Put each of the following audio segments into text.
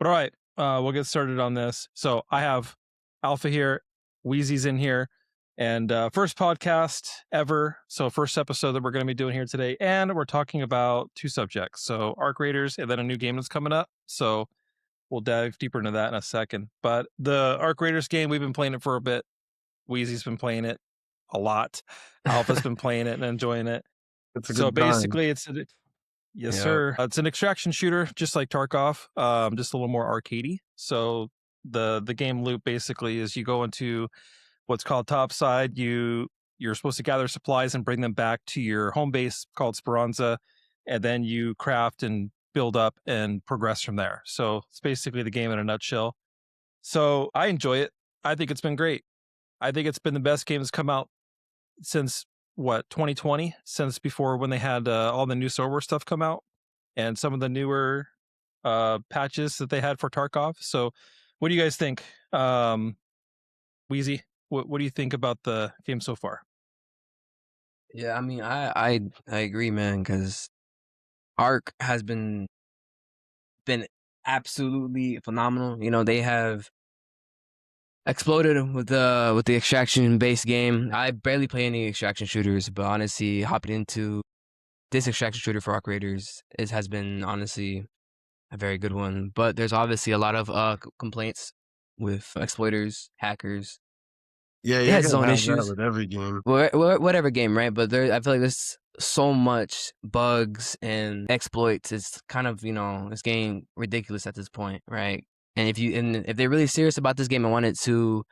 But all right, we'll get started on this. So I have Alpha here, Wheezy's in here, and first podcast ever. So first episode that we're going to be doing here today, and we're talking about two subjects. So Arc Raiders, and then a new game that's coming up. So we'll dive deeper into that in a second. But the Arc Raiders game, we've been playing it for a bit. Wheezy's been playing it a lot. Alpha's been playing it and enjoying it. It's a So good time. basically, yes, Yep. sir. It's an extraction shooter, just like Tarkov, just a little more arcadey. So the game loop basically is you go into what's called topside. You're supposed to gather supplies and bring them back to your home base called Speranza, and then you craft and build up and progress from there. So it's basically the game in a nutshell. So I enjoy it. I think it's been great. I think it's been the best game that's come out since 2020, since before when they had all the new software stuff come out and some of the newer patches that they had for Tarkov. So what do you guys think? Wheezy, what do you think about the game so far? Yeah, I mean, I agree, man, because Arc has been absolutely phenomenal. You know, they have exploded with the extraction based game. I barely play any extraction shooters, but honestly, hopping into this extraction shooter for Arc Raiders has been honestly a very good one. But there's obviously a lot of complaints with exploiters, hackers. Yeah, It you're has its gonna own have issues. that with every game. Whatever game, right? But I feel like there's so much bugs and exploits. It's kind of, it's getting ridiculous at this point, right? And if they're really serious about this game and want it to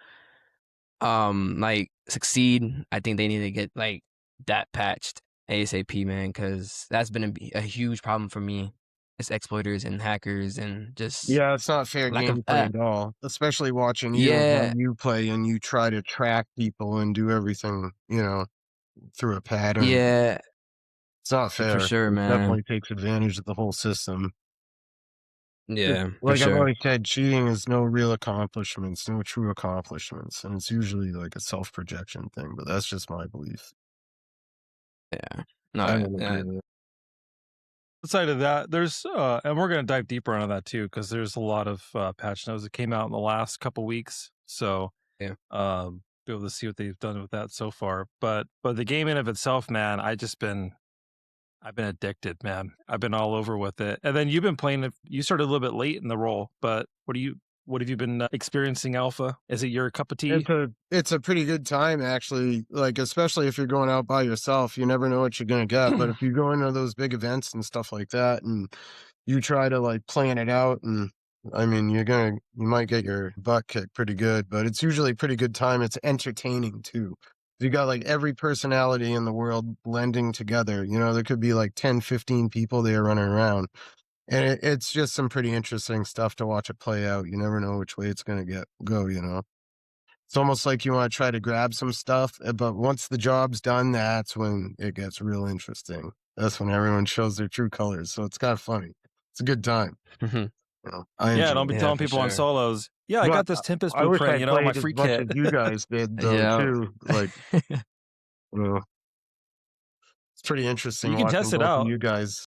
succeed, I think they need to get like that patched ASAP, man, because that's been a huge problem for me. It's exploiters and hackers and just Yeah, it's not fair lack of gameplay at all. Especially watching you and yeah. how you play and you try to track people and do everything, through a pattern. Yeah, It's not fair. for sure, It man. definitely takes advantage of the whole system. Yeah, for Like I've sure. always said, cheating is no real accomplishments, no true accomplishments. And it's usually like a self-projection thing, but that's just my belief. Yeah. No, I don't yeah. agree with it. Aside of that, there's and we're going to dive deeper into that too, because there's a lot of patch notes that came out in the last couple weeks. So Yeah. be able to see what they've done with that so far. But the game in of itself, man, I've been addicted, man. I've been all over with it. And then you've been playing it. You started a little bit late in the role, but what have you been experiencing, Alpha? Is it your cup of tea? It's a pretty good time, actually. Like, especially if you're going out by yourself, you never know what you're gonna get. But if you go into those big events and stuff like that, and you try to like plan it out, and I mean, you might get your butt kicked pretty good. But it's usually a pretty good time. It's entertaining too. You got like every personality in the world blending together. There could be like 10, 15 people there running around. And it's just some pretty interesting stuff to watch it play out. You never know which way it's going to go. It's almost like you want to try to grab some stuff, but once the job's done, that's when it gets real interesting. That's when everyone shows their true colors. So it's kind of funny. It's a good time. I enjoy don't be Yeah, telling for people on sure. solos. Yeah, I But got this Tempest I wish I blueprint, my played as free much kit. as you guys did, though, Yeah. too. Like, it's pretty interesting You can watching test it both of out. you guys.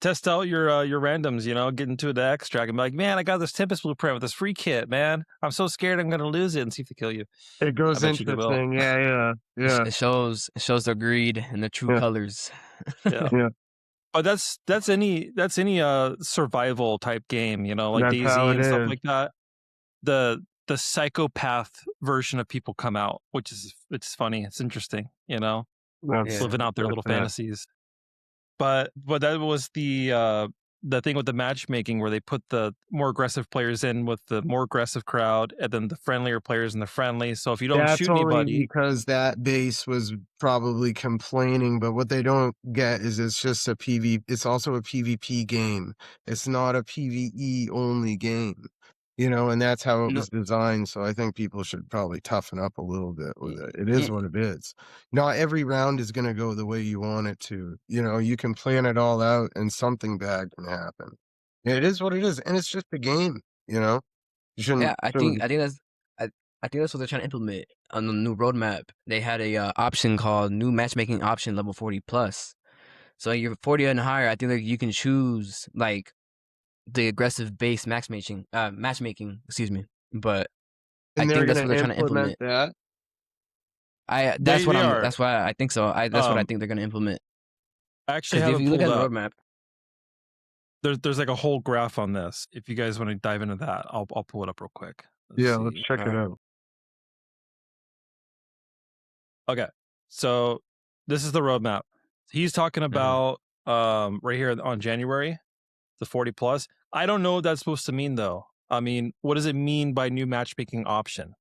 Test out your randoms, get into the extract and be like, man, I got this Tempest blueprint with this free kit, man. I'm so scared I'm going to lose it and see if they kill you. It goes interesting. Yeah. It shows their greed and their true colors. Yeah. Yeah. But that's any survival type game, like That's DayZ how it and stuff is. like that. The psychopath version of people come out, which is it's funny. It's interesting, That's, living out their that's little that. fantasies. But that was the thing with the matchmaking where they put the more aggressive players in with the more aggressive crowd, and then the friendlier players in the friendly. So if you don't shoot only anybody, because that base was probably complaining, but what they don't get is it's just it's also a PvP game. It's not a PvE only game. And that's how it was designed. So I think people should probably toughen up a little bit with it. It is what it is. Not every round is going to go the way you want it to. You can plan it all out and something bad can happen. It is what it is. And it's just a game, You shouldn't. Yeah, I think that's what they're trying to implement on the new roadmap. They had a option called new matchmaking option level 40+. So you're 40 and higher. I think like you can choose like the aggressive base matchmaking, excuse me. But I And they're think that's gonna what they're trying to implement implement. that. They are. That's why I think so. That's what I Um, think they're gonna implement. I actually Because have if it you look pulled at the up. roadmap, There's like a whole graph on this. If you guys want to dive into that, I'll pull it up real quick. Let's Yeah, let's see. check it out. Okay, so this is the roadmap. He's talking about right here on January, the 40 plus. I don't know what that's supposed to mean though. I mean, what does it mean by new matchmaking option?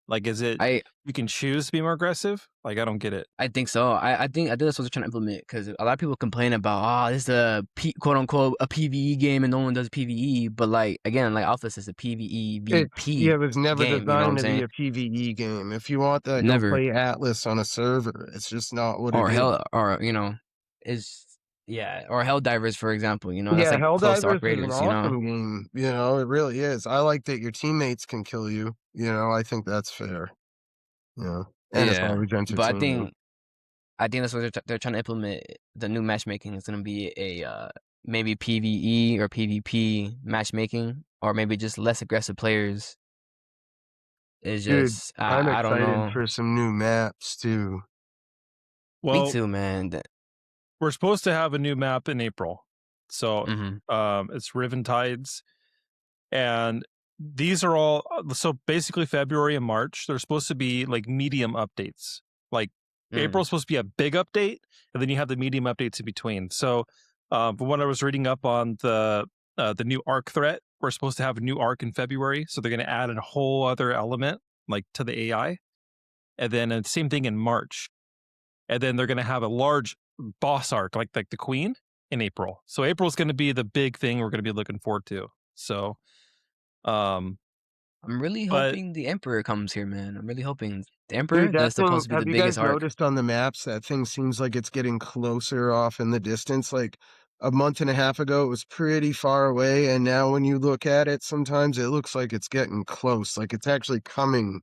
Like, is it I you can choose to be more aggressive? Like, I don't get it. I think so. I think that's what they're trying to implement because a lot of people complain about this is a quote unquote a PVE game and no one does PVE, but like again, like Alpha says, a PVE Yeah, VP it was never game. You know what I'm designed to be saying? a PvE game. If you want that, go Never. play Atlas on a server. It's just not what it Or is. hell, or is yeah, or Helldivers for example. That's Yeah, like close to Arc Helldivers is an Raiders. awesome game. It really is. I like that your teammates can kill you. I think that's fair. And it's Yeah, always but entertaining. I think that's what they're trying to implement. The new matchmaking is gonna be a maybe PVE or PvP matchmaking, or maybe just less aggressive players. It's Dude, just I'm I don't excited know. for some new maps too. Me Well, too, man. we're supposed to have a new map in April, so Mm-hmm. it's Riven Tides, and these are all so basically February and March. They're supposed to be like medium updates. Like April's supposed to be a big update, and then you have the medium updates in between. So, from what I was reading up on the new arc threat, we're supposed to have a new arc in February, so they're going to add a whole other element like to the AI, and then same thing in March, and then they're going to have a large boss arc like the Queen in April. So April's going to be the big thing we're going to be looking forward to. So, um, I'm really but hoping the Emperor comes here, man. I'm really hoping the Dude, Emperor. that That's thing, supposed to be the have you biggest guys arc. noticed on the maps that thing seems like it's getting closer off in the distance? Like a month and a half ago, it was pretty far away. And now when you look at it, sometimes it looks like it's getting close. Like it's actually coming,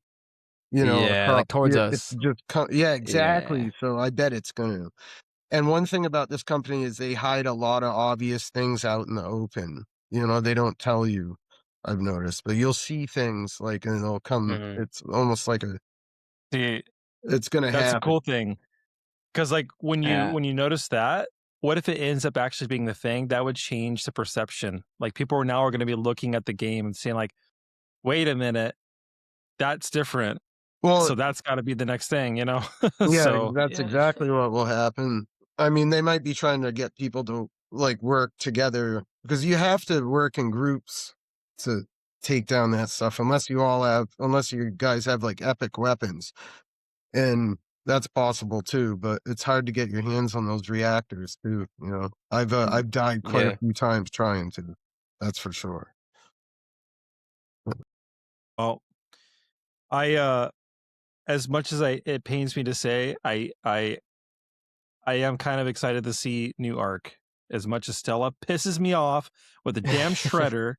Yeah, across. like towards Yeah, it's us. just, yeah, Yeah. exactly. So I bet it's going to. And one thing about this company is they hide a lot of obvious things out in the open. They don't tell you, I've noticed, but you'll see things like, and they'll come, Mm-hmm. it's almost like the it's going to that's a happen. cool thing. Because like when you notice that, what if it ends up actually being the thing? That would change the perception. Like people are going to be looking at the game and saying like, wait a minute, that's different. Well, So that's got to be the next thing, yeah, So that's Yeah. exactly what will happen. I mean, they might be trying to get people to like work together because you have to work in groups to take down that stuff unless you guys have like epic weapons. And that's possible too, but it's hard to get your hands on those reactors too. I've died quite a Yeah. few times trying to. That's for sure. well, I as much as it pains me to say, I am kind of excited to see new arc. As much as Stella pisses me off with the damn shredder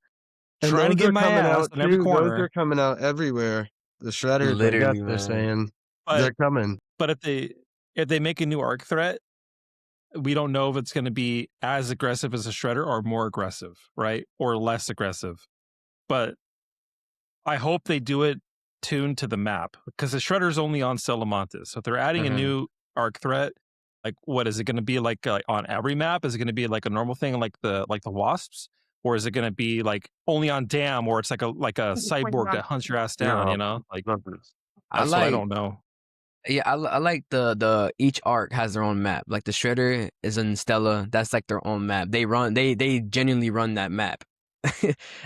And trying to those get are my coming ass out on every too. Those are corner. coming out everywhere. The shredders, I guess Literally, they're man. saying But they're coming. but if they make a new arc threat, we don't know if it's going to be as aggressive as a shredder or more aggressive, right? Or less aggressive. But I hope they do it tuned to the map because the shredder's only on Salamantis. So if they're adding a Mm-hmm. new arc threat, like what is it going to be like on every map? Is it going to be like a normal thing like the wasps? Or is it going to be like only on Dam where it's like a cyborg that hunts your ass down, No, Like I that's what I like don't know. Yeah, I like the each arc has their own map. Like the Shredder is in Stella, that's like their own map. They genuinely run that map.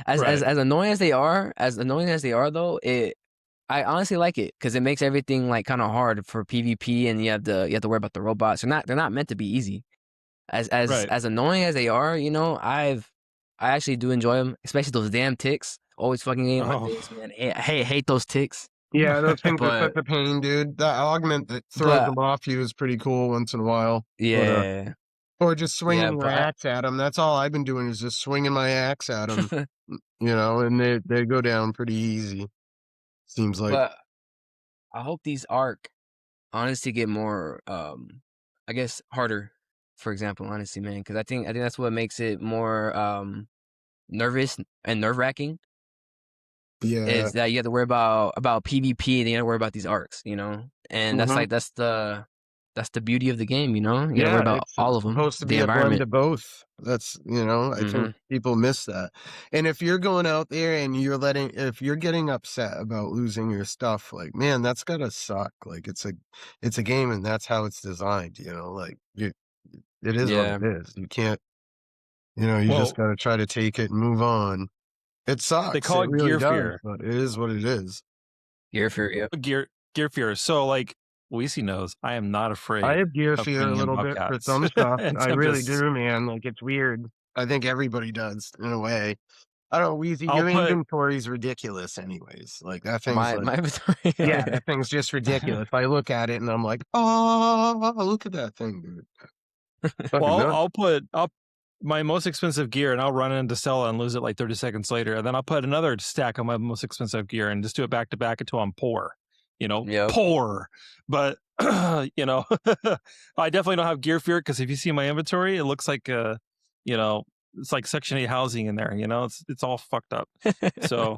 Right. As annoying as they are though, I honestly like it because it makes everything like kind of hard for PvP and you have to worry about the robots. They're not meant to be easy. Right. As annoying as they are, I actually do enjoy them, especially those damn ticks. Always fucking getting on my Oh. face, man. Hate those ticks. yeah, those things are But such a pain, dude. That augment that throws but them off you is pretty cool once in a while. But yeah. or just Yeah, swinging your but axe at them. That's all I've been doing is just swinging my axe at them. And they go down pretty easy. Seems like. but I hope these arc honestly get more I guess harder, for example, honestly, man, because I think that's what makes it more nervous and nerve-wracking Yeah. is that you have to worry about PvP, and you have to worry about these arcs, you know? And that's Mhm. like that's the beauty of the game, you know? You gotta worry Yeah, about it's all of them, supposed to the be a blend environment. of both. That's, I think Mhm. people miss that. And if you're going out there and if you're getting upset about losing your stuff, like, man, that's gotta suck. Like, it's a game and that's how it's designed, like it is what Yeah. it is. You can't, you just Well, gotta try to take it and move on. It they sucks. call It it really gear does, fear. but it is what it is. Gear for you. Gear fear. So like Weezy knows, I am not I afraid have gear of fear a bringing in little bit for bobcats some stuff. and I really tempests. do, man. Like, it's weird. I think everybody does in a way. I don't know, Weezy, I'll your put inventory is ridiculous anyways. Like, that thing's My like, inventory. yeah, that thing's just ridiculous. I look at it and I'm like, oh, look at that thing, dude. Fucking nuts. I'll put up my most expensive gear and I'll run into Stella and lose it like 30 seconds later. And then I'll put another stack on my most expensive gear and just do it back to back until I'm poor. Yep. Poor. But I definitely don't have gear fear because if you see my inventory, it looks like it's like Section 8 housing in there, it's all fucked up. So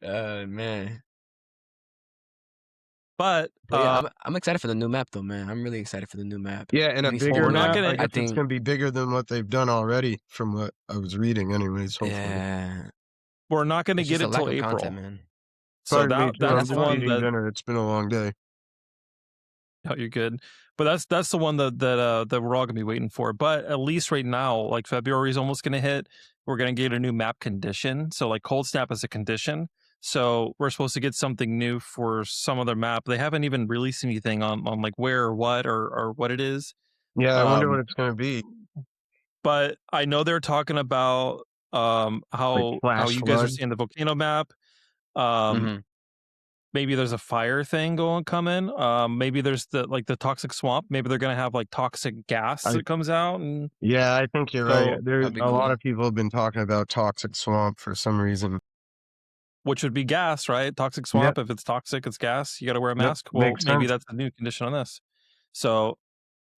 Man. but But yeah, I'm excited for the new map though, man. I'm really excited for the new map. Yeah, and At a least bigger we're not map. gonna I I guess it's think gonna be bigger than what they've done already, from what I was reading, anyways. Hopefully. yeah. we're not gonna It's get just a it lack till of April. content, man. So Pardon me, too. And I'm that's that's the just one fine. eating that dinner. It's been a long day. oh, you're good. But that's the one that we're all gonna be waiting for. But at least right now, like February is almost gonna hit. We're gonna get a new map condition. So like Cold Snap is a condition. So we're supposed to get something new for some other map. They haven't even released anything on like where or what it is. Yeah, I wonder what Um, it's gonna be. but I know they're talking about Like how flash you guys are flood. seeing the volcano map. Um, Mhm. maybe there's a fire thing coming. Maybe there's the toxic swamp. Maybe they're gonna have like toxic gas I that comes out, and Yeah, I think you're right. so There, That'd be a lot cool. of people have been talking about toxic swamp for some reason. which would be gas, right? Toxic Yep, swamp. If it's toxic, it's gas. You got to wear a yep, mask. Well, makes maybe sense. that's the new condition on this. So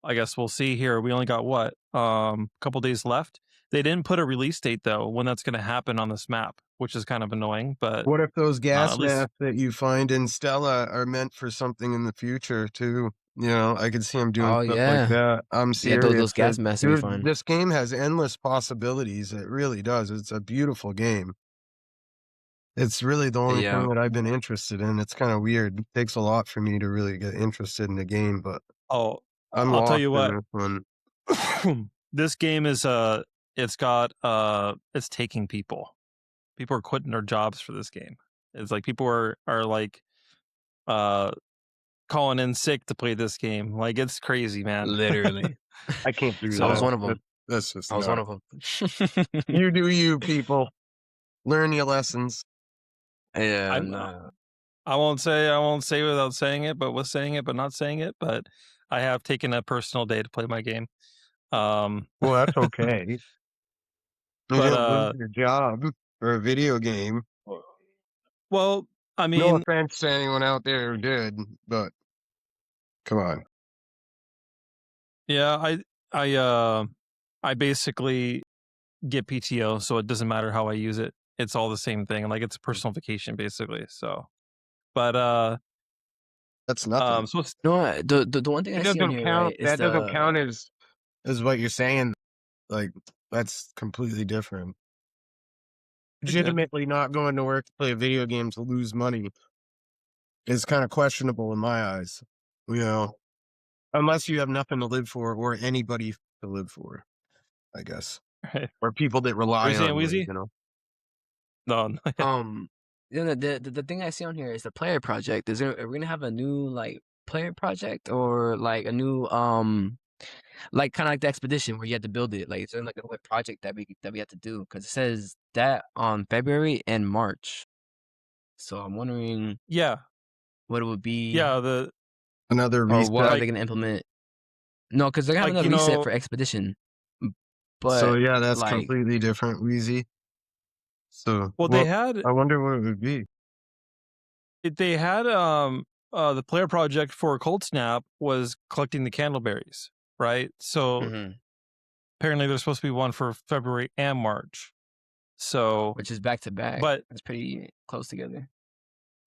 I guess we'll see here. We only got what a couple days left. They didn't put a release date though when that's going to happen on this map, which is kind of annoying. But What if those gas at least masks that you find in Stella are meant for something in the future too? I could see them doing Oh stuff like yeah. that. I'm Yeah, serious. those gas masks would be Dude, fun. this game has endless possibilities. It really does. It's a beautiful game. It's really the only Yeah. thing that I've been interested in. It's kind of weird. It takes a lot for me to really get interested in the game, but oh, I'm I'll tell lost you in what. this one. This game is it's taking people. People are quitting their jobs for this game. It's like people are like uh calling in sick to play this game. Like it's crazy, man. Literally. I can't do I was that. So one of them. That's just I was one not. of them. You do you, people. Learn your lessons. Yeah, I'm nah. I won't say without saying it, but with saying it, but not saying it. But I have taken a personal day to play my game. Well, that's okay. You But didn't lose your job for a video game. well, I No mean, offense to anyone out there who did, but come on. yeah, I basically get PTO, so it doesn't matter how I use it. It's all the same thing. Like it's a personal vacation basically. So, but That's nothing. so it's You know what? The one thing It I see on doesn't here, count. right, is That doesn't the count as what you're saying. Like, that's completely different. Legitimately not going to work to play a video game to lose money is kind of questionable in my eyes. Unless you have nothing to live for or anybody to live for, I guess. right. Or people that Are rely you saying on Wheezy? you. No, the thing I see on here is the player project. Are we gonna have a new like player project, or like a new like kind of like the expedition where you had to build it? Like is there like a whole project that we have to do? Because it says that on February and March. So I'm wondering yeah, what it would be, yeah. Another or what are reset. they gonna implement? No, because they're gonna have Like another reset for expedition. So But yeah, that's like, completely different, Wheezy. So well, what? I wonder what it would be. they had the player project for Cold Snap was collecting the candleberries, right? So mhm. apparently there's supposed to be one for February and March. So, which is back to back. but It's pretty close together.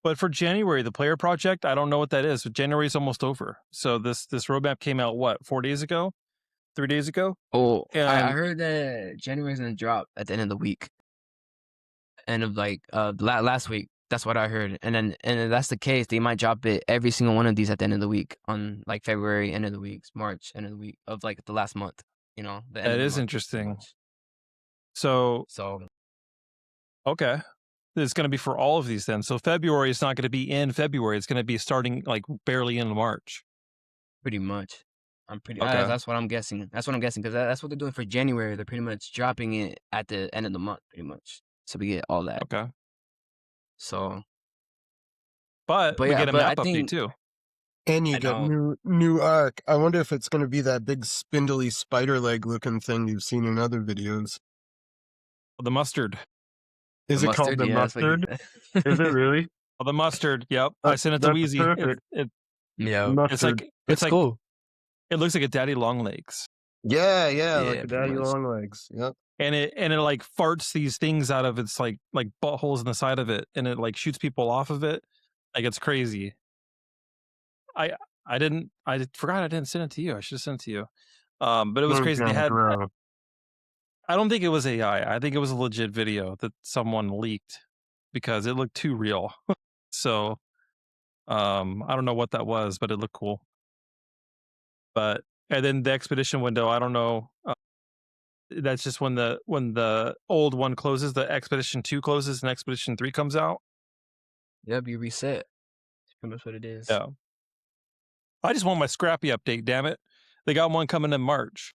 but for January, the player project, I don't know what that is. But January is almost over. So this roadmap came out what 4 days ago, 3 days ago, Oh, I and heard that January's gonna drop at the end of the week, end of like last week. That's what I heard. And if that's the case, they might drop it every single one of these at the end of the week on like February end of the week, March end of the week of like the last month. You know, the end that of the is month. interesting. So So okay, it's going to be for all of these then. So February is not going to be in February. It's going to be starting like barely in March. pretty much. I'm pretty. Okay. That's what I'm guessing. That's what I'm guessing because that's what they're doing for January. They're pretty much dropping it at the end of the month, pretty much. So we get all that. Okay. So, But we yeah, get a but I map update think too. And you I get know. new arc. I wonder if it's going to be that big spindly spider leg looking thing you've seen in other videos. The mustard. Is The it called mustard, the yeah, that's what he mustard? said. Is it really? Oh, the mustard. Yep. I sent it to That's Wheezy. perfect. Yeah, It's Mustard. like it's cool. it looks like a daddy long legs. Yeah, like Yeah, a pretty daddy much. long legs. Yep. And it like farts these things out of its like buttholes in the side of it, and it like shoots people off of it. Like it's crazy. I forgot I didn't send it to you. I should have sent it to you. But it was crazy. They had I don't think it was AI. I think it was a legit video that someone leaked because it looked too real. So I don't know what that was, but it looked cool. But and then the expedition window, I don't know. That's just when the old one closes, the Expedition 2 closes and Expedition 3 comes out. Yep, you reset. That's pretty much what it is. Yeah. I just want my Scrappy update, damn it. They got one coming in March.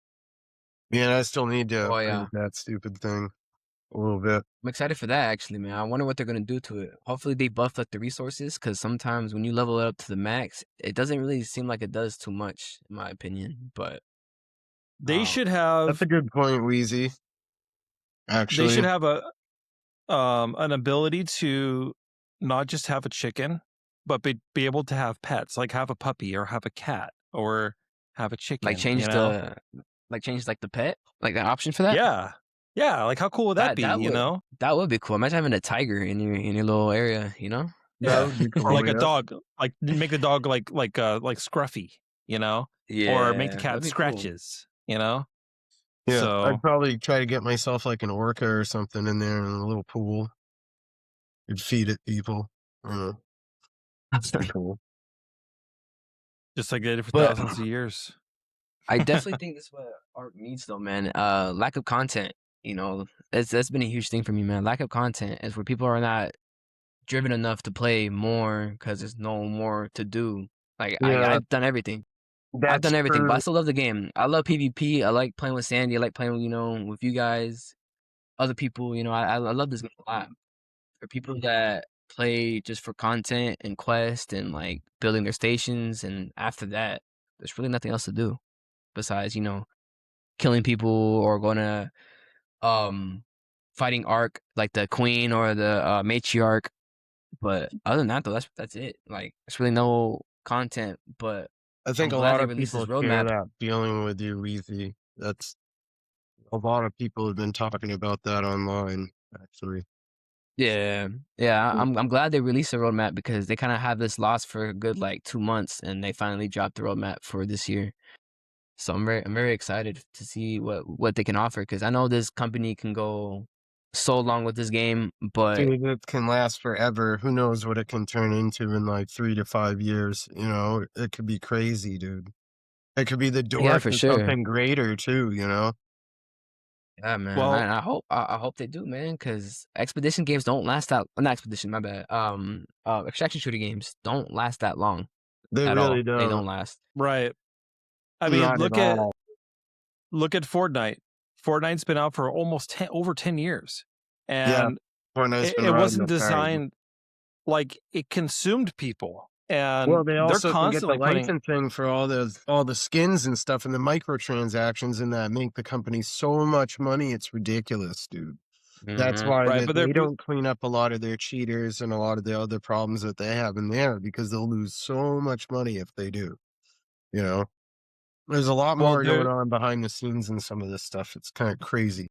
Yeah, I still need to Oh, yeah. upgrade that stupid thing a little bit. I'm excited for that, actually, man. I wonder what they're going to do to it. Hopefully they buff like the resources, because sometimes when you level it up to the max, it doesn't really seem like it does too much, in my opinion. But They should That's have a good point, Wheezy. Actually, they should have an ability to not just have a chicken, but be able to have pets, like have a puppy or have a cat or have a chicken. like change you know? change like the pet, like the option for that. Yeah. Like how cool would that be? You know, that would be cool. Imagine having a tiger in your little area. You know. that would be cool. or like yeah. a dog, like make the dog like Scruffy, you know, or make the cat that'd be scratches, you know. Yeah, So I'd probably try to get myself like an orca or something in there in a little pool. You'd feed it people. That's pretty cool. just like they did for But- thousands of years. I definitely think that's what art needs, though, man. Lack of content. You know, that's been a huge thing for me, man. Lack of content is where people are not driven enough to play more because there's no more to do. Like Yeah. I've done everything. I've done everything, but I still love the game. I love PvP. I like playing with Sandy. I like playing, with you guys, other people. I love this game a lot. For people that play just for content and quest and like building their stations, and after that, there's really nothing else to do besides killing people or going to fighting arc like the queen or the matriarch. But other than that, though, that's it. Like there's really no content, but I think I'm a glad lot they of released this people share roadmap. that feeling with you, Weezy. That's a lot of people have been talking about that online, actually. Yeah, I'm glad they released a roadmap because they kind of have this lost for a good like 2 months, and they finally dropped the roadmap for this year. So I'm very excited to see what they can offer, because I know this company can go so long with this game, but Dude, it can last forever. Who knows what it can turn into in like 3 to 5 years? It could be crazy, dude. It could be the door for to sure. something greater too. Yeah, man. Well- I hope they do, man, because expedition games don't last that. Not expedition, my bad. Extraction shooter games don't last that long They at all. really They don't. don't last. Right. I mean, Not look at at all. Fortnite. Fortnite's been out for almost over 10 years. And Fortnite's been it riding wasn't the tide. designed like it consumed people. And Well, they also they're can get the constantly putting licensing for all the skins and stuff and the microtransactions and that make the company so much money. It's ridiculous, dude. That's Mhm. why Right, but they they're- don't clean up a lot of their cheaters and a lot of the other problems that they have in there, because they'll lose so much money if they do. There's a lot Well, more going on behind the scenes in some of this stuff. It's kind of crazy.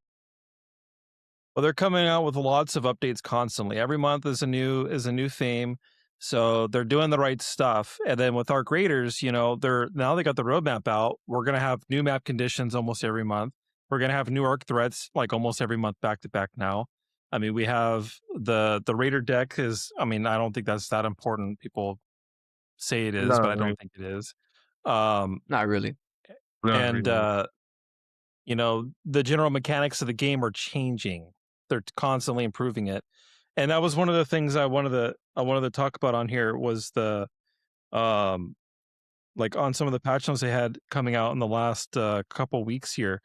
they're coming out with lots of updates constantly. Every month is a new theme. So they're doing the right stuff. And then with our graders, they got the roadmap out. We're gonna have new map conditions almost every month. We're gonna have new arc threats like almost every month back to back now. I mean, we have the raider deck is, I mean, I don't think that's that important. People say it is, Not but I really. don't think it is. Um Not really. Not and really. the general mechanics of the game are changing. They're constantly improving it. And that was one of the things I wanted to talk about on here was the um like on some of the patch notes they had coming out in the last couple weeks here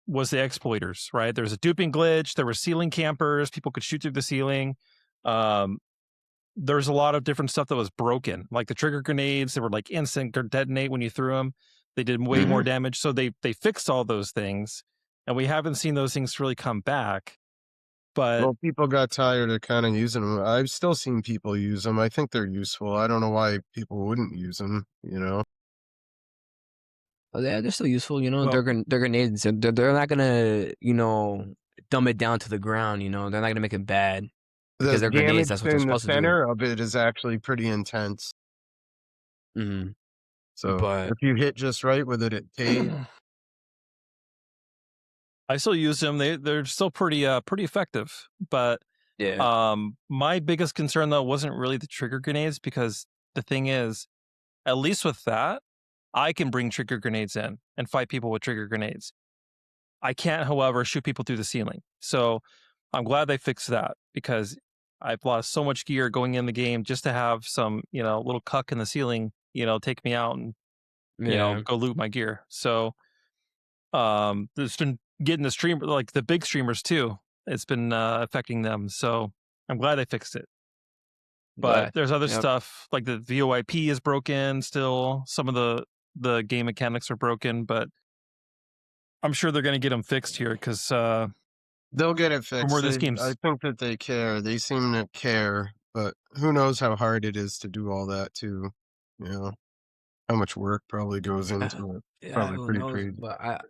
was the exploiters, right? There's a duping glitch, there were ceiling campers, people could shoot through the ceiling. Um there's a lot of different stuff that was broken, like the trigger grenades that were like instant or detonate when you threw them. They did way more damage. So they fixed all those things, and we haven't seen those things really come back. But Well, people got tired of kind of using them. I've still seen people use them. I think they're useful. I don't know why people wouldn't use them, you know? Well, yeah, they're still useful. You know, well, they're grenades. They're not gonna dumb it down to the ground. You know, they're not gonna make it bad The because they're grenades. damage That's what they're in the supposed to do. center of it is actually pretty intense. hmm So But if you hit just right with it, it pays. I still use them. They're still pretty effective. But yeah, my biggest concern though wasn't really the trigger grenades, because the thing is, at least with that, I can bring trigger grenades in and fight people with trigger grenades. I can't, however, shoot people through the ceiling. So I'm glad they fixed that, because I've lost so much gear going in the game just to have some, little cuck in the ceiling, take me out and, yeah, go loot my gear. So there's been getting the streamer, like the big streamers too. It's been affecting them. So I'm glad they fixed it. But glad. there's other Yep. stuff like the VoIP is broken still. Some of the game mechanics are broken, but I'm sure they're going to get them fixed here, because They'll get it from fixed. where this I game's think that they care. They seem to care, but who knows how hard it is to do all that too. You know, how much work probably goes into it. Yeah, Probably who pretty knows? crazy. But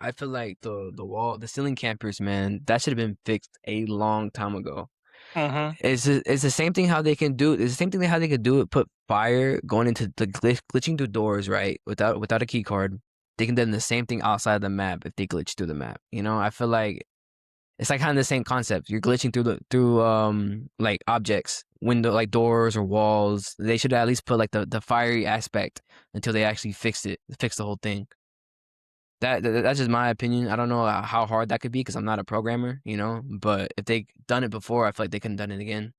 I feel like the ceiling campers, man, that should have been fixed a long time ago. Mhm. It's the same thing how they can do. It's the same thing how they could do it. Put fire going into the glitching through doors, right? Without a key card. They can do the same thing outside the map if they glitch through the map. You know, I feel like it's like kind of the same concept. You're glitching through like objects, window like doors or walls. They should at least put like the fiery aspect until they actually fix the whole thing. That's just my opinion. I don't know how hard that could be because I'm not a programmer, you know. But if they done it before, I feel like they couldn't done it again,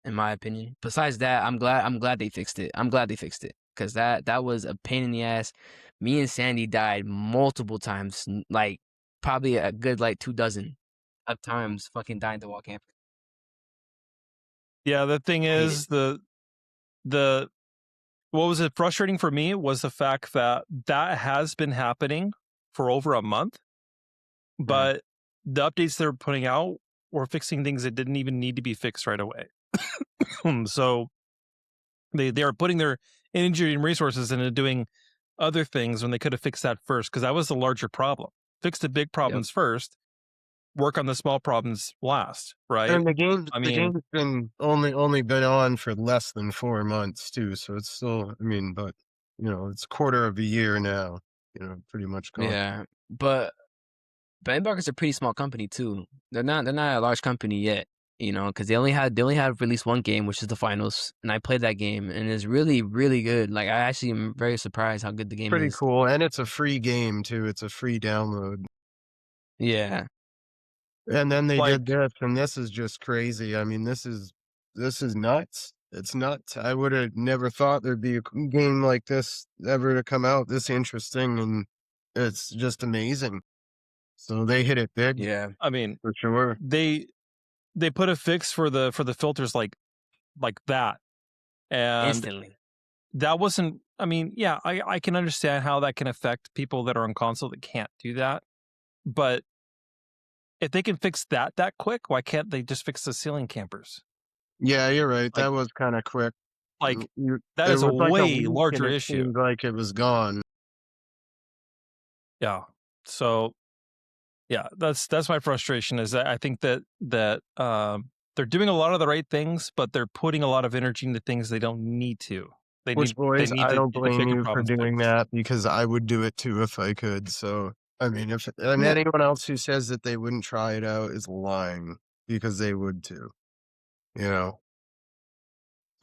in my opinion. Besides that, I'm glad they fixed it. I'm glad they fixed it because that was a pain in the ass. Me and Sandy died multiple times, like probably a good like 2 dozen of times, fucking dying to wall camp. Yeah, the thing I hate it. is, the what was it frustrating for me was the fact that that has been happening for over a month, Mm, but the updates they're putting out were fixing things that didn't even need to be fixed right away. So they are putting their energy and resources into doing other things when they could have fixed that first, because that was the larger problem. Fix the big yep. problems first, work on the small problems last, right? And I the mean, game's been only been on for less than 4 months too, so it's still. I mean, but it's a quarter of a year now. Pretty much gone. Yeah, but Embark is a pretty small company too. They're not a large company yet, you know, because they only had released one game, which is the finals, and I played that game, and it's really really good. Like I actually am very surprised how good the game Pretty is. cool, and it's a free game too. It's a free download. Yeah, And then they did like, this, and this is just crazy. I mean, this is nuts. It's nuts. I would have never thought there'd be a game like this ever to come out this interesting, and it's just amazing. So they hit it big yeah, I mean, for sure. they they put a fix for the filters like that, and instantly. that wasn't. I mean, yeah, I can understand how that can affect people that are on console that can't do that, but if they can fix that quick, why can't they just fix the ceiling campers? Yeah, you're right. Like That was kind of quick. like that It is a was like a way week, and larger it issue. seemed like it was gone. Yeah. So yeah, that's my frustration is that I think that they're doing a lot of the right things, but they're putting a lot of energy into things they don't need to. Which, They boys, need I to don't get the blame bigger you for problems doing fixed. that because I would do it too if I could. So, I mean, and Yeah. anyone else who says that they wouldn't try it out is lying because they would too, you know?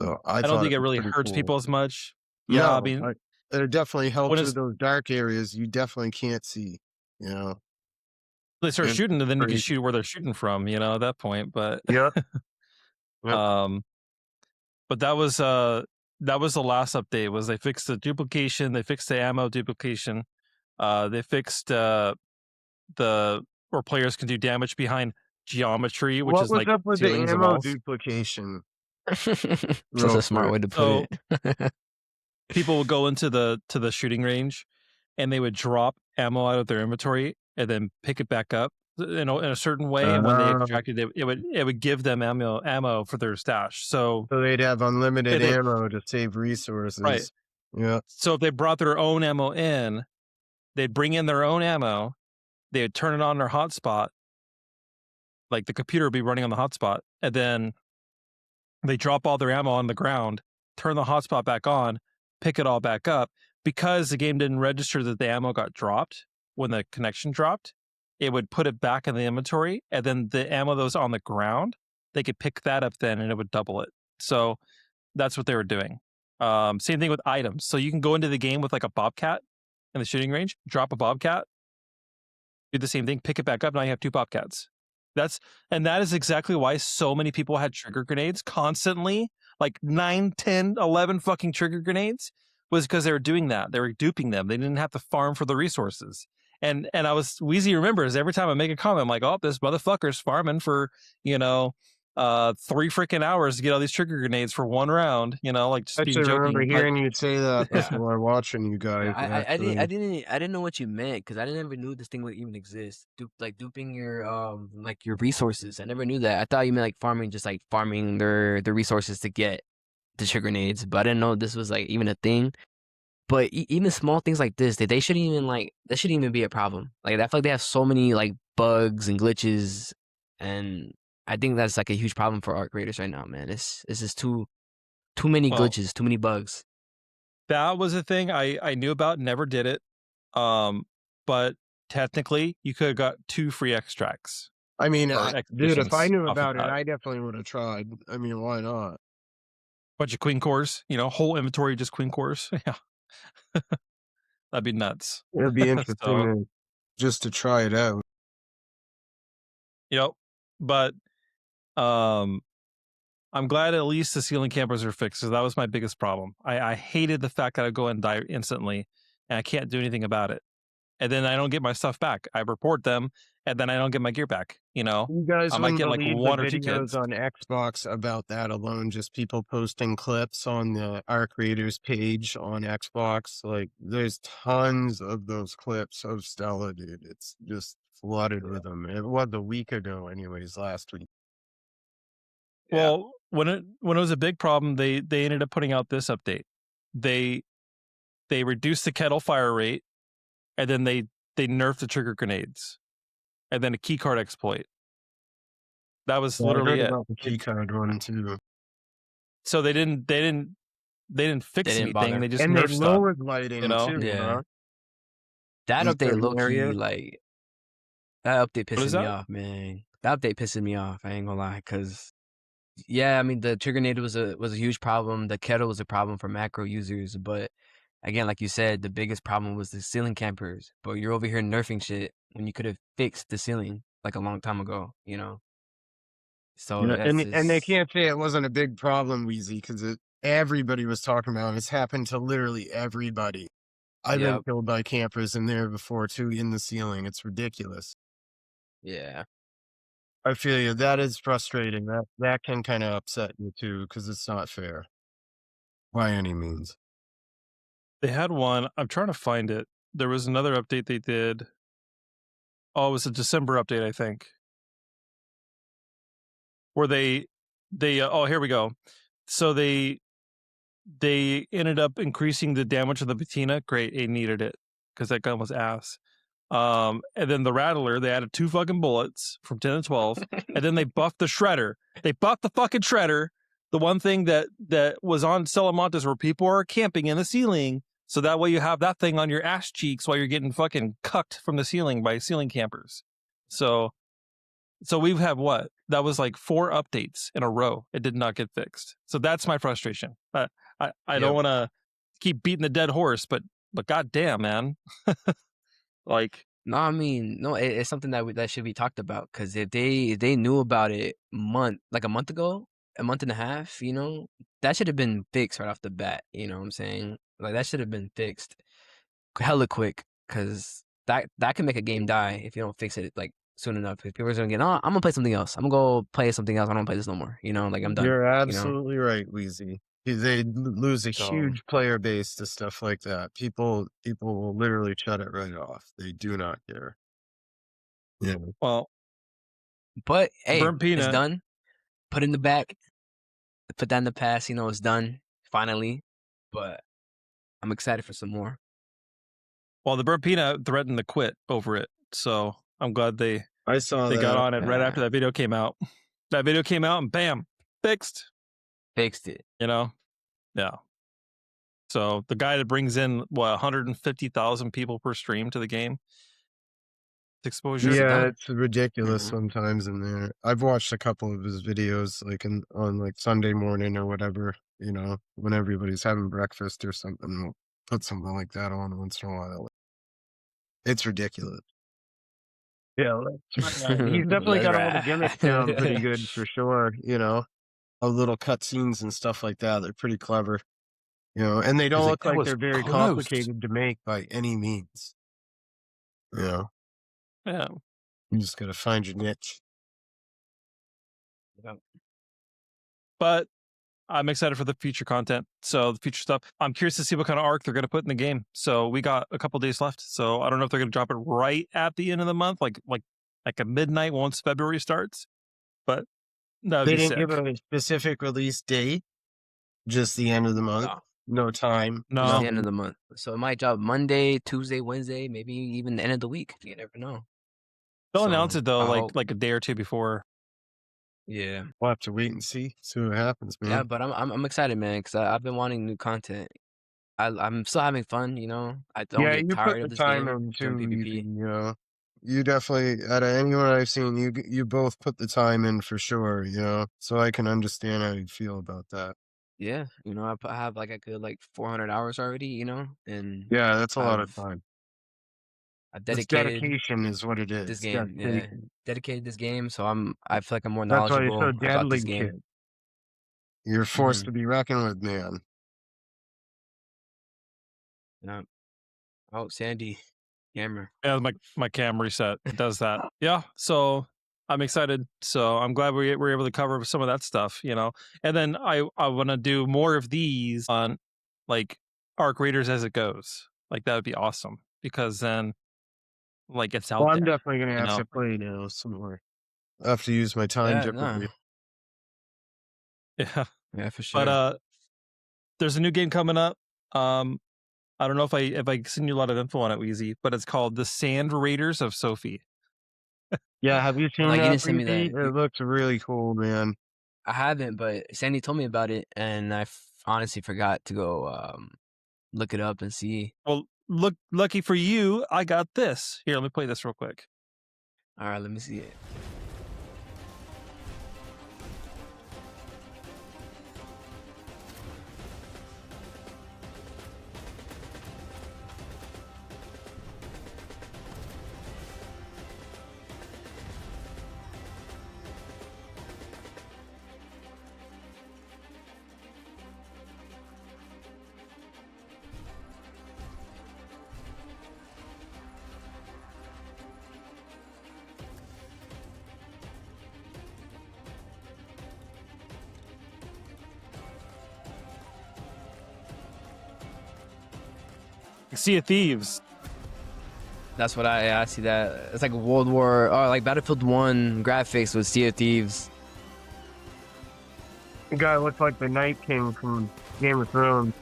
So I I don't thought think it it was really pretty hurts cool. people as much. Yeah, I No, mean, it definitely when helps it's with those dark areas you definitely can't see, you know? they start And shooting, and then you can crazy. shoot where they're shooting from, at that point. But Yep, yep. um, but that was the last update. Was they fixed the duplication, they fixed the ammo duplication, they fixed the where players can do damage behind geometry, which What is was like up with the ceilings and ammo walls. duplication? That's Real a smart quick. way to put So it. people would go into the shooting range, and they would drop ammo out of their inventory and then pick it back up in a certain way. And when they Uh, extracted it, it would give them ammo for their stash. So so they'd have unlimited if they ammo to save right. resources. Yeah. So if they brought their own ammo in, they'd bring in their own ammo. They would turn it on their hotspot, like the computer would be running on the hotspot, and then they drop all their ammo on the ground, turn the hotspot back on, pick it all back up. Because the game didn't register that the ammo got dropped when the connection dropped, it would put it back in the inventory, and then the ammo that was on the ground, they could pick that up then, and it would double it. So that's what they were doing. Same thing with items. So you can go into the game with like a bobcat in the shooting range, drop a bobcat, do the same thing, pick it back up. Now you have two bobcats. That is exactly why so many people had trigger grenades constantly, like 9, 10, 11 fucking trigger grenades, was because they were doing that. They were duping them. They didn't have to farm for the resources. And I was Wheezy remembers every time I make a comment, I'm like, oh, this motherfucker's farming for, 3 freaking hours to get all these trigger grenades for one round, like I just being actually remember joking. But hearing you say that Yeah. before watching you Yeah, guys, I actually. didn't know what you meant because I never knew this thing would even exist. Duping your like your resources. I never knew that. I thought you meant like farming, just like farming their resources to get the sugar grenades. But I didn't know this was like even a thing. But even small things like this, they shouldn't even that shouldn't even be a problem. Like I feel like they have so many like bugs and glitches, and I think that's like a huge problem for art creators right now, man. It's just too many well, glitches, too many bugs. that was a thing I knew about, never did it. But technically, you could have got 2 free extracts I mean, or dude, if I expeditions knew off of about it, that. I definitely would have tried. I mean, why not? Bunch of queen cores, whole inventory just queen cores. Yeah, that'd be nuts. It'd be interesting So, just to try it out. you know, but um, I'm glad at least the ceiling campers are fixed because that was my biggest problem. I hated the fact that I go and die instantly and I can't do anything about it. And then I don't get my stuff back. I report them and then I don't get my gear back. You guys I might wouldn't get like believe the 1 or 2 videos kids. on Xbox about that alone, just people posting clips on the Art Creators page on Xbox. Like, there's tons of those clips of Stella, dude. It's just flooded with them. It was a week ago, anyways, last week. Yeah. Well, when it was a big problem, they ended up putting out this update. They they reduced the kettle fire rate, and then they nerfed the trigger grenades, and then a keycard exploit. That was Yeah, I literally heard it. about the key card one too. So they didn't They fix didn't anything. bother. They just And they nerfed stuff. lowered You lighting know too, Yeah. huh? That In update low certain key, areas. like that update what pisses is me that? off, man. That update pisses me off. I ain't gonna lie, cause yeah, I mean the trigger nade was a huge problem. The kettle was a problem for macro users, but again, like you said, the biggest problem was the ceiling campers. But you're over here nerfing shit when you could have fixed the ceiling like a long time ago, you know? So Yeah, that's and they just can't say it wasn't a big problem, Wheezy, because everybody was talking about it. It's happened to literally everybody. I've been yep, killed by campers in there before too, in the ceiling. It's ridiculous. yeah. I feel you. That is frustrating. That can kind of upset you too, because it's not fair by any means. They had one. I'm trying to find it. There was another update they did. Oh, it was a December update, I think, where they oh, here we go. So they ended up increasing the damage of the patina. Great, it needed it because that gun was ass. And then the Rattler, they added 2 fucking bullets from 10 to 12. And then they buffed the Shredder. They buffed the fucking Shredder. The one thing that was on Salamantas where people are camping in the ceiling. So that way you have that thing on your ass cheeks while you're getting fucking cucked from the ceiling by ceiling campers. So we've had what? That was like 4 updates in a row. It did not get fixed. So that's my frustration. I don't want to keep beating the dead horse, but goddamn, man. Like, No, I mean, no, it's something that should be talked about, because if they knew about it a month ago, a month and a half, you know, that should have been fixed right off the bat. You know what I'm saying? Like, that should have been fixed hella quick, because that can make a game die if you don't fix it like soon enough. If people are gonna get, oh, I'm gonna play something else. I'm gonna go play something else. I don't wanna play this no more. You know, like, I'm done. You're You know, absolutely right, Wheezy. They lose a so huge player base to stuff like that. People will literally shut it right off. They do not care. Yeah. well, but hey, Burnt it's Peanut. done. Put it in the back. Put that in the past. You know, it's done finally. But I'm excited for some more. Well, the Burnt Peanut threatened to quit over it. So I'm glad they I saw that. got on it right after that video came out. That video came out and bam, fixed. Fixed it. You know? Yeah. So the guy that brings in, 150,000 people per stream to the game, exposure. Yeah, it's ridiculous Mhm. sometimes in there. I've watched a couple of his videos, like on like Sunday morning or whatever, you know, when everybody's having breakfast or something. We'll put something like that on once in a while. It's ridiculous. Yeah, he's definitely got a little gimmick down pretty good for sure, you know. A little cutscenes and stuff like that. They're pretty clever, you know, and they don't like, look "That like was they're very close." complicated to make by any means. You know, Yeah. you just gotta find your niche. Yep. But I'm excited for the future content. So the future stuff. I'm curious to see what kind of arc they're going to put in the game. So we got a couple days left. So I don't know if they're going to drop it right at the end of the month, like a midnight once February starts. But that would They be didn't sick. give a specific release date, just the end of the month. No time. No. Just the end of the month. So it might drop Monday, Tuesday, Wednesday, maybe even the end of the week. You never know. They'll So, announce it though, I hope- like a day or two before. Yeah. We'll have to wait and see what happens, man. Yeah, but I'm excited, man, because I've been wanting new content. I'm still having fun, you know. I don't get you tired put of the this time game. in Doing too, PvP. you know. You definitely, out of anyone I've seen, you both put the time in for sure, you know. So I can understand how you feel about that. Yeah, you know, I have like a good 400 hours already, you know, and Yeah, that's a lot of I've time. I It's dedicated dedication is what it is. this game. Yeah, Dedication. dedicated this game, so I feel like I'm more That's why you're knowledgeable so about this deadly, game. kid. You're forced Mhm. to be reckoned with, man. Yeah. Oh, Sandy, camera. Yeah, my cam reset. It does that. Yeah. So I'm excited. So I'm glad we were able to cover some of that stuff, you know. And then I want to do more of these on like Arc Raiders as it goes. Like that would be awesome because then it's out Well, there. I'm definitely gonna you have know? to play now some more. I have to use my time Yeah, differently. Yeah. Yeah, for sure. But there's a new game coming up. I don't know if I send you a lot of info on it, Wheezy, but it's called The Sand Raiders of Sophie. Yeah, have you seen Like, you that? didn't send me Wheezy? that. It looks really cool, man. I haven't, but Sandy told me about it, and I honestly forgot to go look it up and see. Well, look, lucky for you, I got this. Here, let me play this real quick. All right, let me see it. Sea of Thieves. That's what I see that. It's like World War or like Battlefield 1 graphics with Sea of Thieves. The guy looks like the Night King from Game of Thrones.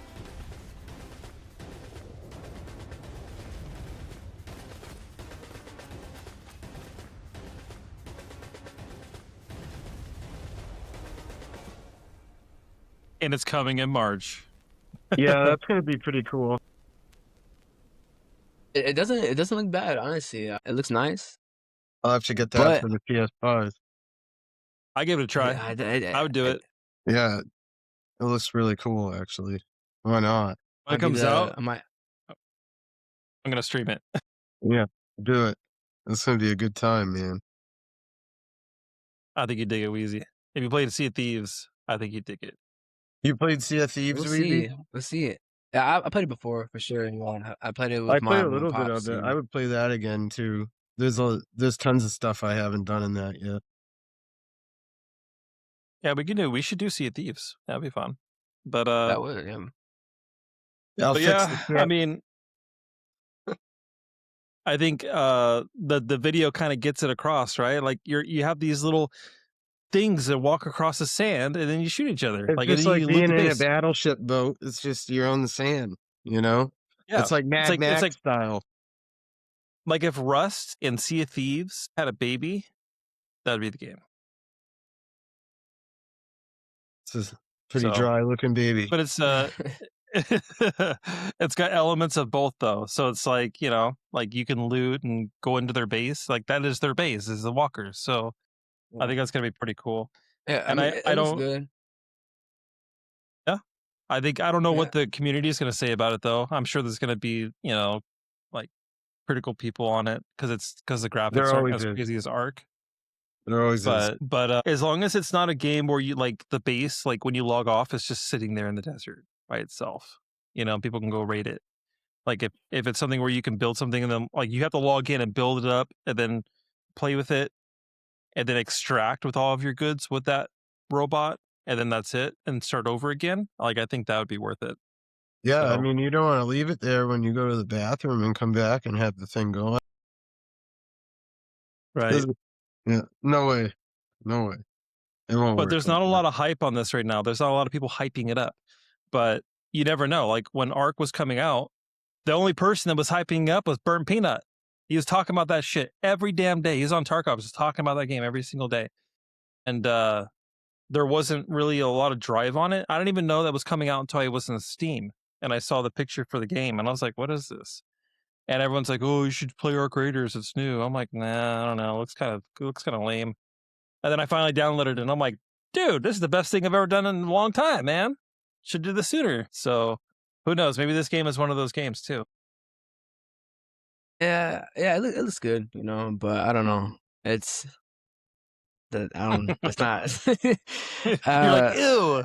And it's coming in March. Yeah, that's gonna be pretty cool. It doesn't look bad, honestly. It looks nice, I'll have to get that but for the PS5. I give it a try. I would do it. Yeah, it looks really cool, actually. Why not? When it comes out, I might. I'm gonna stream it. Yeah, do it. It's gonna be a good time, man. I think you'd dig it, Wheezy. If you played Sea of Thieves, I think you'd dig it. You played Sea of Thieves, We'll Weezy? see. We'll see it. Yeah, I played it before for sure. I played it I with played a my little bit pops. of it. I would play that again too. There's tons of stuff I haven't done in that yet. Yeah, we should do Sea of Thieves. That'd be fun. But that would, yeah. I'll but fix yeah, the I ship. mean, I think the video kind of gets it across, right? Like you have these little things that walk across the sand, and then you shoot each other. It's Like, and just then like you loot being the in a base. battleship boat. It's just you're on the sand, you know? Yeah, It's like Mad Max style. Like if Rust and Sea of Thieves had a baby, that'd be the game. It's a pretty dry looking baby. But it's it's got elements of both though. So it's like, you know, like you can loot and go into their base. Like that is their base, is the walkers. So I think that's gonna be pretty cool. Yeah, And it I looks don't good. Yeah. I don't know Yeah. what the community is gonna say about it though. I'm sure there's gonna be, you know, like critical people on it because the graphics aren't as crazy as Ark. There always is. But as long as it's not a game where you like the base, like when you log off, it's just sitting there in the desert by itself. You know, people can go raid it. Like if it's something where you can build something and then like you have to log in and build it up and then play with it and then extract with all of your goods with that robot and then that's it and start over again. Like I think that would be worth it. Yeah, I So- mean, you don't want to leave it there when you go to the bathroom and come back and have the thing going. Right. Yeah, no way. No way. It won't But work there's like not a that. lot of hype on this right now. There's not a lot of people hyping it up. But you never know. Like when Ark was coming out, the only person that was hyping it up was Burnt Peanut. He was talking about that shit every damn day. He's on Tarkov, just talking about that game every single day. And there wasn't really a lot of drive on it. I didn't even know that was coming out until I was in Steam and I saw the picture for the game and I was like, what is this? And everyone's like, oh, you should play Ark Raiders. It's new. I'm like, nah, I don't know. It looks kind of lame. And then I finally downloaded it and I'm like, dude, this is the best thing I've ever done in a long time, man. Should do this sooner. So who knows? Maybe this game is one of those games too. Yeah, it looks good, you know, but I don't know. It's not. You're like, ew.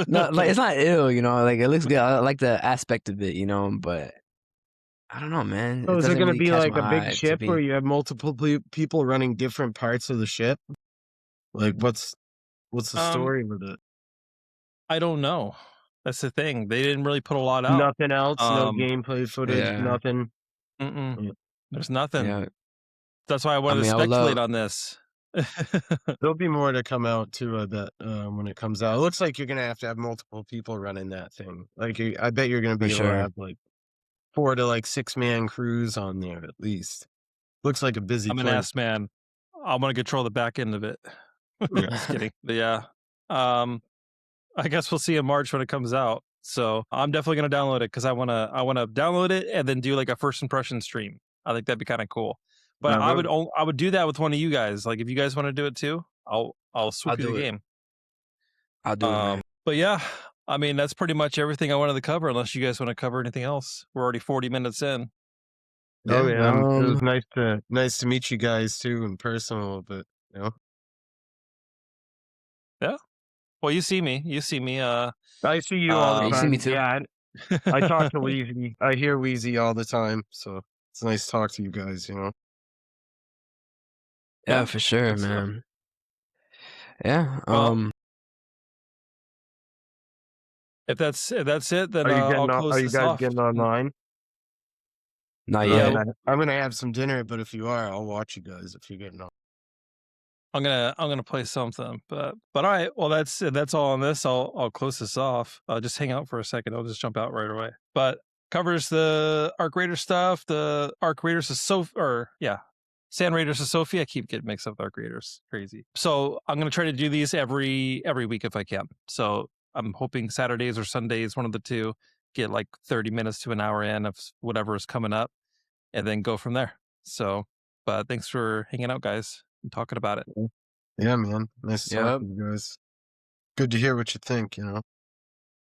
No, like it's not ill, you know. Like it looks good. I like the aspect of it, you know, but I don't know, man. So is it doesn't going to really be catch like a my big eye to ship be- where you have multiple people running different parts of the ship? Like what's the story with it? I don't know. That's the thing. They didn't really put a lot out. Nothing else, no gameplay footage, yeah. nothing. Mm-mm. There's nothing. Yeah, That's why I wanted to I would speculate love- on this. There'll be more to come out too, I bet, when it comes out. It looks like you're gonna have to have multiple people running that thing. Like I bet you're gonna be For able to sure. have like 4 to like 6-man crews on there at least. Looks like a busy I'm an place. ass man. I'm gonna control the back end of it. Yeah. Just kidding. But yeah. I guess we'll see in March when it comes out. So I'm definitely gonna download it because I wanna download it and then do like a first impression stream. I think that'd be kind of cool. But Yeah, I would do that with one of you guys. Like if you guys want to do it too, I'll swoop you do the it. game. I'll do it, man. But yeah, I mean that's pretty much everything I wanted to cover. Unless you guys want to cover anything else, we're already 40 minutes in. Oh yeah, it was um, nice to meet you guys too in person a little bit. You know, Yeah. Well, you see me. I see you all the you time. see me too. Yeah, I talk to Wheezy. I hear Wheezy all the time, so it's nice to talk to you guys. You know. Yeah, for sure, good stuff. man. Yeah. Well, if that's it, then I'll close Are you this guys off. getting online? Not Yeah, yet. I'm gonna have some dinner, but if you are, I'll watch you guys if you're getting on. I'm gonna play something, but all right. Well, that's all on this. I'll close this off. Just hang out for a second. I'll just jump out right away. But covers the Ark Raider stuff, the Ark Raiders of Sand Raiders of Sophie. I keep getting mixed up with Ark Raiders. Crazy. So I'm gonna try to do these every week if I can. So I'm hoping Saturdays or Sundays, one of the two, get like 30 minutes to an hour in of whatever is coming up, and then go from there. So, but thanks for hanging out, guys, and talking about it. Yeah, man. Nice to talk Yep. to you guys. Good to hear what you think, you know.